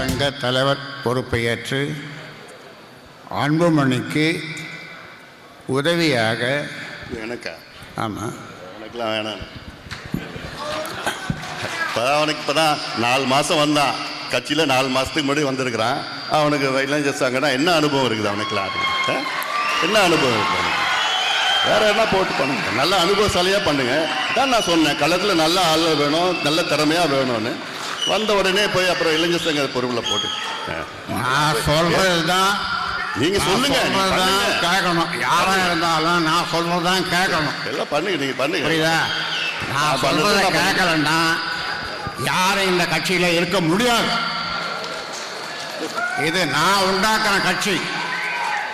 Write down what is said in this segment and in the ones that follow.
சங்க தலைவர் பொறுப்பை ஏற்று அன்புமணிக்கு உதவியாக எனக்கா? ஆமாம், எனக்குலாம் வேணாம். அவனுக்கு இப்போ தான் 4 மாதம் வந்தான் கட்சியில். 4 மாதத்துக்கு முன்னாடி வந்திருக்கிறான். அவனுக்கு இளைஞர் சங்கம்னா என்ன அனுபவம் இருக்குது அவனுக்குலாம்? என்ன அனுபவம் இருக்குது அவனுக்கு? வேறு என்ன போட்டு பண்ணுங்க, நல்ல அனுபவசாலியாக பண்ணுங்க. தான் நான் சொன்னேன், களத்தில் நல்ல ஆள் வேணும், நல்ல திறமையாக வேணும்னு. வந்த உடனே போய் அப்புறம் இளைஞர் சங்க பொறுப்பில் போட்டு நான் சொல்கிறது தான் நீங்கள் சொல்லுங்க, கேட்கணும். யாராக இருந்தாலும் நான் சொல்கிறது தான் கேட்கணும். எல்லாம் பண்ணுங்க, நீங்கள் பண்ணுங்க. புரியுதா? நான் சொல்கிறத கேட்கலன்னா யாரும் இந்த கட்சியில் இருக்க முடியாது. இது நான் உண்டாக்குற கட்சி.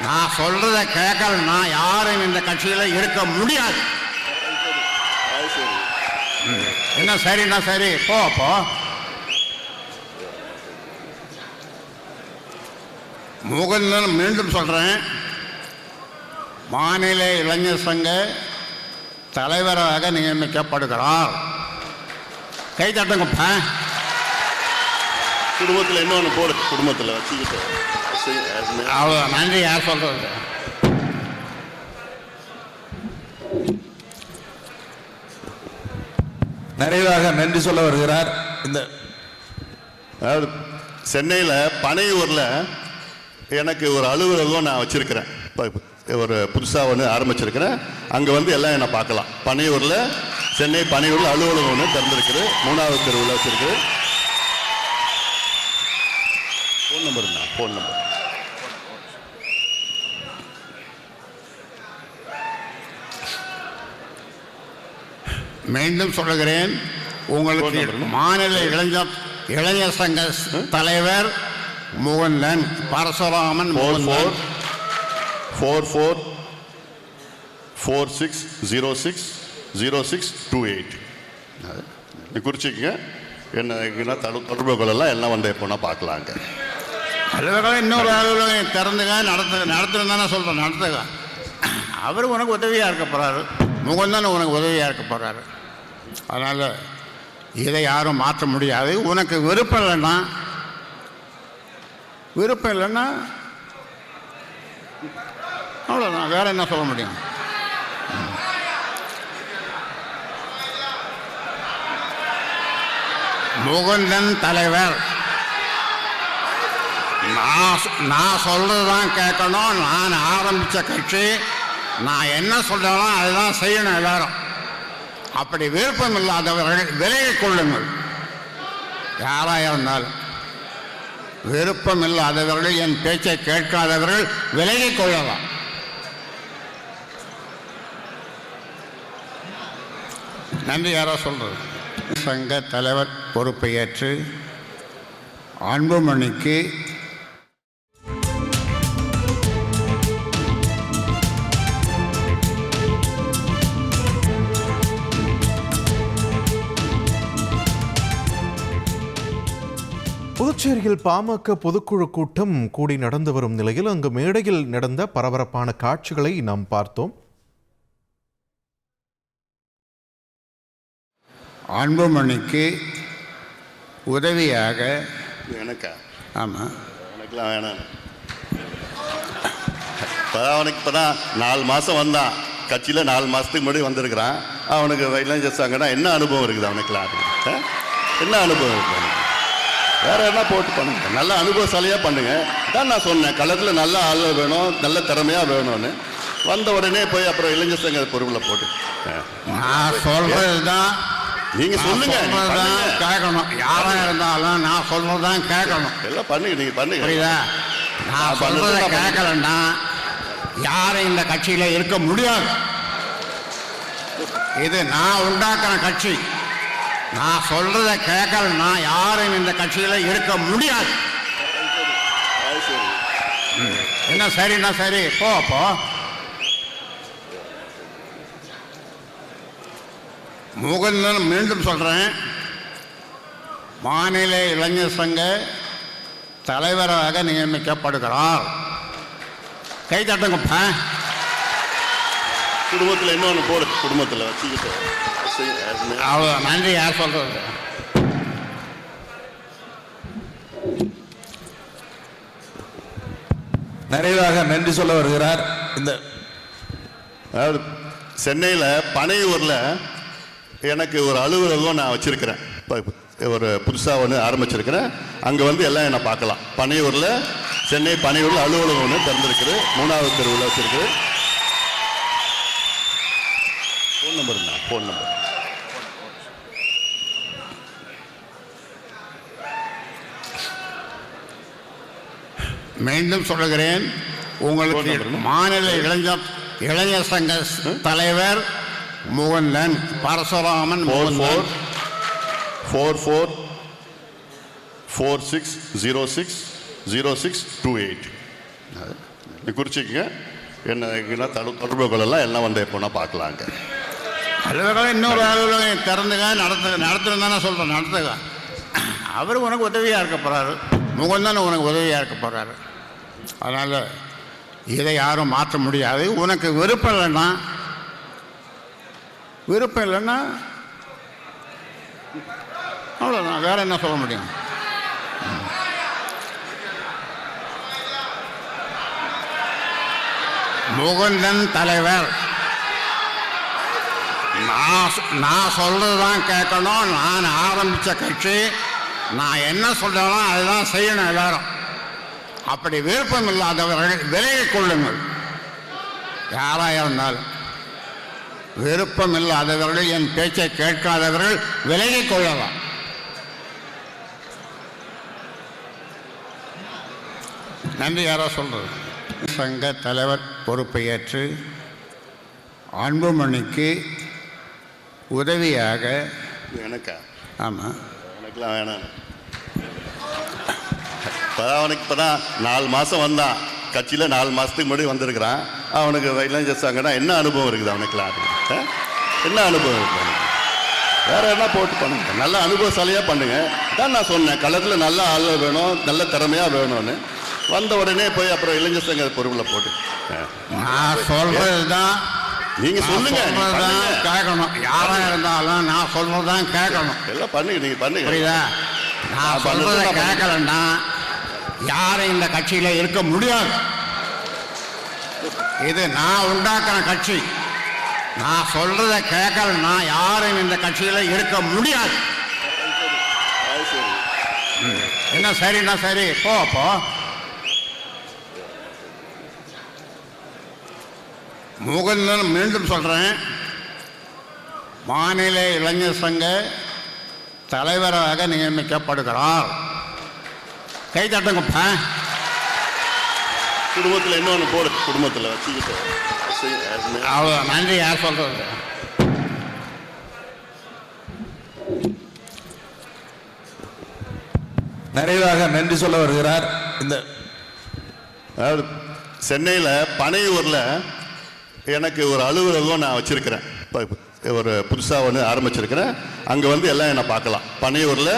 நான் சொல்றத கேட்கலன்னா யாரும் இந்த கட்சியில் இருக்க முடியாது. என்ன சரின்னா சரி, போ. முகுந்தன் மீண்டும் சொல்றேன், மாநில இளைஞர் சங்க தலைவராக நியமிக்கப்படுகிறார். கை தட்டுங்கப்பா. குடும்பத்தில் இன்னொன்று போடு, குடும்பத்தில் வச்சுக்கிட்டு அவ்வளோ. நன்றி. யார் சொல்றது? நிறைவாக நன்றி சொல்ல வருகிறார். இந்த அதாவது சென்னையில் பனையூரில் எனக்கு ஒரு அலுவலகம் நான் வச்சுருக்கிறேன். ஒரு புதுசாக ஒன்று ஆரம்பிச்சிருக்கிறேன். அங்கே வந்து எல்லாம் என்னை பார்க்கலாம். பனையூரில், சென்னை பனையூரில் அலுவலகம் ஒன்று திறந்துருக்குது. 3வது தெருவில் வச்சுருக்கு. ஃபோன் நம்பருண்ணா, ஃபோன் நம்பர். மீண்டும் சொல்லுகிறேன், உங்களுக்கு மாநில இளைஞர் சங்க தலைவர் முகுந்தன் பரசுராமன். 4446060628 குறிச்சிக்கங்க. என்ன தொடர்பு கொள்ளலாம். எல்லாம் வந்து எப்போனா பார்க்கலாங்க. அலுவலகம் இன்னொரு அலுவலகம் திறந்துங்க, நடத்துன்னு தானே சொல்கிறேன். நடத்துங்க. அவர் உனக்கு உதவியாக இருக்க போகிறாரு. முகுந்தன் உனக்கு உதவியாக இருக்க போகிறாரு. அதனால் இதை யாரும் மாற்ற முடியாது. உனக்கு விருப்பம் இல்லைன்னா அவ்வளோதான். வேற என்ன சொல்ல முடியும்? முகுந்தன் தலைவர். நான் சொல்றது தான் கேட்கணும். நான் ஆரம்பித்த கட்சி, நான் என்ன சொல்றேனோ அதுதான் செய்யணும் எல்லாரும். அப்படி விருப்பம் இல்லாதவர்கள் விலகிக் கொள்ளுங்கள். யாராக இருந்தாலும் விருப்பம் இல்லாதவர்கள், என் பேச்சை கேட்காதவர்கள் விலகிக் கொள்ளலாம். நன்றி. யாரோ சொல்றது? சங்க தலைவர் பொறுப்பை ஏற்று அன்புமணிக்கு புதுச்சேரியில் பாமக பொதுக்குழு கூட்டம் கூடி நடந்து வரும் நிலையில் அங்கு மேடையில் நடந்த பரபரப்பான காட்சிகளை நாம் பார்த்தோம். அன்புமணிக்கு உதவியாக எனக்கா? ஆமாம், எனக்குலாம் வேணாம். அவனுக்கு இப்போ தான் 4 மாதம் வந்தான் கட்சியில். 4 மாதத்துக்கு முன்னாடி வந்திருக்கிறான். அவனுக்கு இளைஞர் சங்கம்னா என்ன அனுபவம் இருக்குது அவனுக்குலாம்? என்ன அனுபவம் இருக்குது அவனுக்கு? வேறு என்ன போட்டு பண்ணுங்க, நல்ல அனுபவசாலியாக பண்ணுங்க. தான் நான் சொன்னேன், களத்தில் நல்ல ஆள் வேணும், நல்ல திறமையாக வேணும்னு. வந்த உடனே போய் அப்புறம் இளைஞர் சங்க பொறுப்பில் போட்டு நான் சொல்கிறது தான் நீங்கள் சொல்லுங்க, கேட்கணும். யாராக இருந்தாலும் நான் சொல்கிறது தான் கேட்கணும். எல்லாம் பண்ணுங்க, நீங்கள் பண்ணுங்க. புரியுதா? நான் சொல்கிறத கேட்கலன்னா யாரும் இந்த கட்சியில் இருக்க முடியாது. இது நான் உண்டாக்குற கட்சி. நான் சொல்றத கேட்கலன்னா யாரும் இந்த கட்சியில் இருக்க முடியாது. என்ன சரின்னா சரி, போ. முகுந்தன் மீண்டும் சொல்றேன், மாநில இளைஞர் சங்க தலைவராக நியமிக்கப்படுகிறார். கை தட்டுங்கப்பா. குடும்பத்தில் இன்னொன்று போடு, குடும்பத்தில் வச்சுக்கிட்டு அவ்வளோ. நன்றி. யார் சொல்றது? நிறைவாக நன்றி சொல்ல வருகிறார். இந்த அதாவது சென்னையில் பனையூரில் எனக்கு ஒரு அலுவலகம் நான் வச்சுருக்கிறேன். இப்போ ஒரு புதுசாக ஒன்று ஆரம்பிச்சிருக்கிறேன். அங்கே வந்து எல்லாம் என்னை பார்க்கலாம். பனையூரில் சென்னை பனையூரில் அலுவலகம் ஒன்று திறந்துருக்குது. 3வது தெருவில் வச்சுருக்கு. ஃபோன் நம்பருண்ணா, ஃபோன் நம்பர். மீண்டும் சொல்லுகிறேன், உங்களுக்கு மாநில இளைஞர் சங்க தலைவர் முகுந்தன் பரசுராமன். 4446060628 குறிச்சிக்கங்க. என்ன தொடர்புகளெல்லாம் எல்லாம் வந்து எப்போனா பார்க்கலாங்க. அலுவலகம் இன்னொரு அலுவலகம் திறந்துங்க நடத்துன்னு தானே சொல்கிறேன், நடத்துங்க. அவர் உனக்கு உதவியாக இருக்க போகிறாரு, முகந்தான் உனக்கு உதவியாக இருக்க போகிறாரு. அதனால் இதை யாரும் மாற்ற முடியாது. உனக்கு விருப்பம் இல்லைன்னா அவ்வளோதான், வேற என்ன சொல்ல முடியும்? முகுந்தன் தலைவர், நான் சொல்றது தான் கேட்கணும். நான் ஆரம்பித்த கட்சி, நான் என்ன சொல்கிறேனோ அதுதான் செய்யணும் எல்லாரும். அப்படி விருப்பம் இல்லாதவர்கள் விலகிக் கொள்ளுங்கள். யாராக இருந்தாலும் விருப்பம் இல்லாதவர்கள், என் பேச்சை கேட்காதவர்கள் விலகிக் கொள்ளலாம். நன்றி. யாரோ சொல்றது. சங்க தலைவர் பொறுப்பை ஏற்று அன்புமணிக்கு உதவியாக எனக்கா? ஆமாம், எனக்குலாம் வேணாம். அவனுக்கு இப்போ தான் 4 மாதம் வந்தான். கட்சியில் 4 மாதத்துக்கு முன்னாடி வந்திருக்கிறான். அவனுக்கு இளைஞர் சங்கன்னா என்ன அனுபவம் இருக்குது அவனுக்குலாம்? என்ன அனுபவம் இருக்குது அவனுக்கு? வேறு என்ன போட்டு பண்ணுங்க, நல்ல அனுபவசாலியாக பண்ணுங்க. தான் நான் சொன்னேன், களத்தில் நல்ல ஆள் வேணும், நல்ல திறமையாக வேணும்னு. வந்த உடனே போய் அப்புறம் இளைஞர் சங்க பொருளில் போட்டு நான் சொல்றது தான் நீங்கள் சொல்லுங்க, கேட்கணும். யாராக இருந்தாலும் நான் சொல்றது தான் கேட்கணும். எல்லாம் பண்ணுங்க, நீங்கள் பண்ணுங்க. புரியுதா? நான் சொல்றதை கேட்கலன்னா யாரும் இந்த கட்சியில் இருக்க முடியாது. இது நான் உண்டாக்குற கட்சி. நான் சொல்றதை கேட்கலன்னா யாரும் இந்த கட்சியில் இருக்க முடியாது. என்ன சரின்னா சரி, போ. முகுந்தன், மீண்டும் சொல்கிறேன், மாநில இளைஞர் சங்க தலைவராக நியமிக்கப்படுகிறார். கை தட்டுங்கப்பா. குடும்பத்தில் இன்னொன்று போடு, குடும்பத்தில் வச்சுக்கிட்டு அவ்வளோ. நன்றி. யார் சொல்கிறது? நிறைவாக நன்றி சொல்ல வருகிறார். இந்த அதாவது சென்னையில் பனையூரில் எனக்கு ஒரு அலுவலகம் நான் வச்சுருக்கிறேன். இப்போ ஒரு புதுசாக ஒன்று ஆரம்பிச்சிருக்கிறேன். அங்கே வந்து எல்லாம் என்னை பார்க்கலாம். பனையூரில்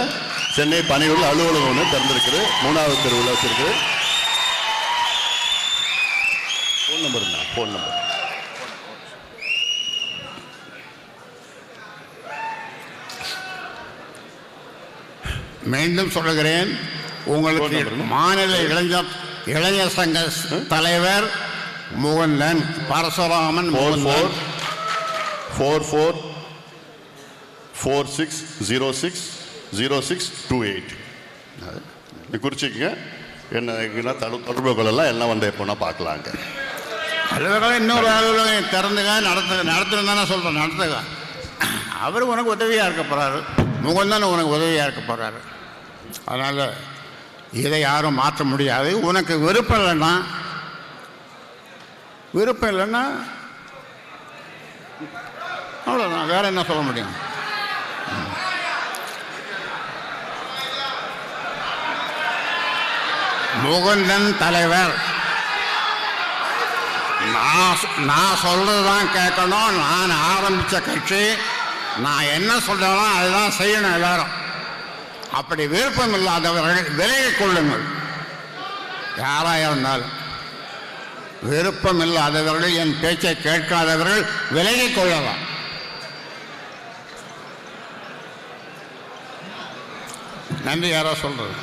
சென்னை பனையூரில் அலுவலகம் ஒன்று திறந்துருக்குது. 3வது தெருவில் வச்சுருக்கு. ஃபோன் நம்பருண்ணா, ஃபோன் நம்பர். மீண்டும் சொல்லுகிறேன், உங்களுக்கு மாநில இளைஞர் சங்க தலைவர் முகுந்தன் பரசுராமன். 4446060628 குறிச்சிக்கங்க. என்ன தொடர்புகளெல்லாம் எல்லாம் வந்து எப்போனா பார்க்கலாங்க. அலுவலகம் இன்னொரு அலுவலகம் திறந்துங்க நடத்துன்னு தானே சொல்கிறேன், நடத்துங்க. அவர் உனக்கு உதவியாக இருக்க போகிறாரு, முகந்தான் உனக்கு உதவியாக இருக்க போகிறாரு. அதனால் இதை யாரும் மாற்ற முடியாது. உனக்கு விருப்பம் இல்லைன்னா அவ்வளோதான், வேற என்ன சொல்ல முடியும்? முகுந்தன் தலைவர், நான் சொல்றது தான் கேட்கணும். நான் ஆரம்பித்த கட்சி, நான் என்ன சொல்கிறேனோ அதுதான் செய்யணும் எல்லாரும். அப்படி விருப்பம் இல்லாதவர்கள் விலகிக் கொள்ளுங்கள். யாராக இருந்தாலும் விருப்பம் இல்லாதவர்கள், என் பேச்சை கேட்காதவர்கள் விலகிக் கொள்ளலாம். நன்றி. யாரோ சொல்றது.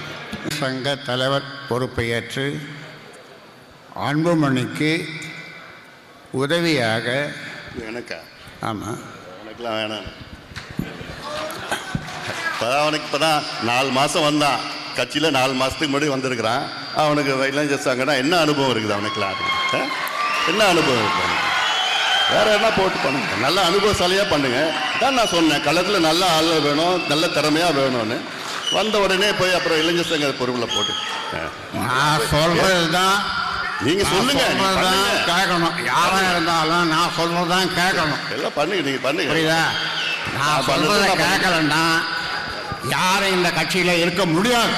சங்க தலைவர் பொறுப்பை ஏற்று அன்புமணிக்கு உதவியாக. எனக்கா? ஆமாம், எனக்குலாம் வேணாம். அவனுக்கு இப்போ தான் 4 மாதம் வந்தான் கட்சியில், 4 மாதத்துக்கு முன்னாடி வந்திருக்கிறான். அவனுக்கு எல்லாம் ஜெயிச்சாங்கன்னா என்ன அனுபவம் இருக்குது அவனுக்குலாம்? என்ன அனுபவம் இருக்குது அவனுக்கு? வேறு என்ன போட்டு பண்ணுங்க, நல்ல அனுபவசாலியாக பண்ணுங்க. தான் நான் சொன்னேன், களத்தில் நல்ல ஆள் வேணும், நல்ல திறமையாக வேணும்னு. வந்த உடனே போய் அப்புறம் இளைஞர் சங்க பொறுப்பில் போட்டு நான் சொல்கிறது தான் நீங்கள் சொல்லுங்க, கேட்கணும். யாராக இருந்தாலும் நான் சொல்கிறது தான் கேட்கணும். எல்லாம் பண்ணுங்க, நீங்கள் பண்ணுங்க. புரியுதா? நான் சொல்கிறத கேட்கலன்னா யாரும் இந்த கட்சியில் இருக்க முடியாது.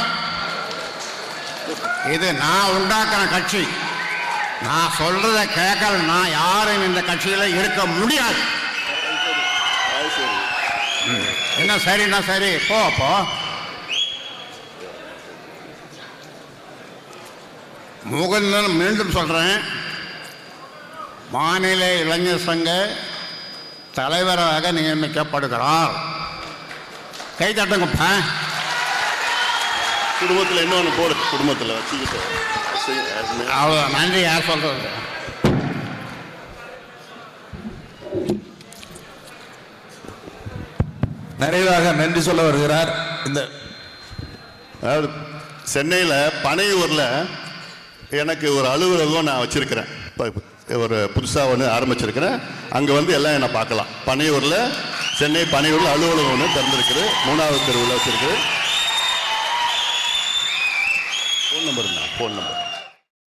இது நான் உண்டாக்குற கட்சி. நான் சொல்றத கேட்கலன்னா யாரும் இந்த கட்சியில் இருக்க முடியாது. என்ன சரின்னா சரி, போ. முகுந்தன் மீண்டும் சொல்றேன், மாநில இளைஞர் சங்க தலைவராக நியமிக்கப்படுகிறார். கை தட்டுங்கப்பா. குடும்பத்தில் இன்னொன்று போடு, குடும்பத்தில் வச்சுக்கிட்டு அவ்வளோ. நன்றி. யார் சொல்றது? நிறைவாக நன்றி சொல்ல வருகிறார். இந்த அதாவது சென்னையில் பனையூரில் எனக்கு ஒரு அலுவலகம் நான் வச்சுருக்கிறேன். இப்போ ஒரு புதுசாக ஒன்று ஆரம்பிச்சிருக்கிறேன். அங்கே வந்து எல்லாம் என்னை பார்க்கலாம். பனையூரில், சென்னை பனையூரில் அலுவலகம் ஒன்று திறந்துருக்குது. 3வது தெருவில் வச்சுருக்கு. Phone number.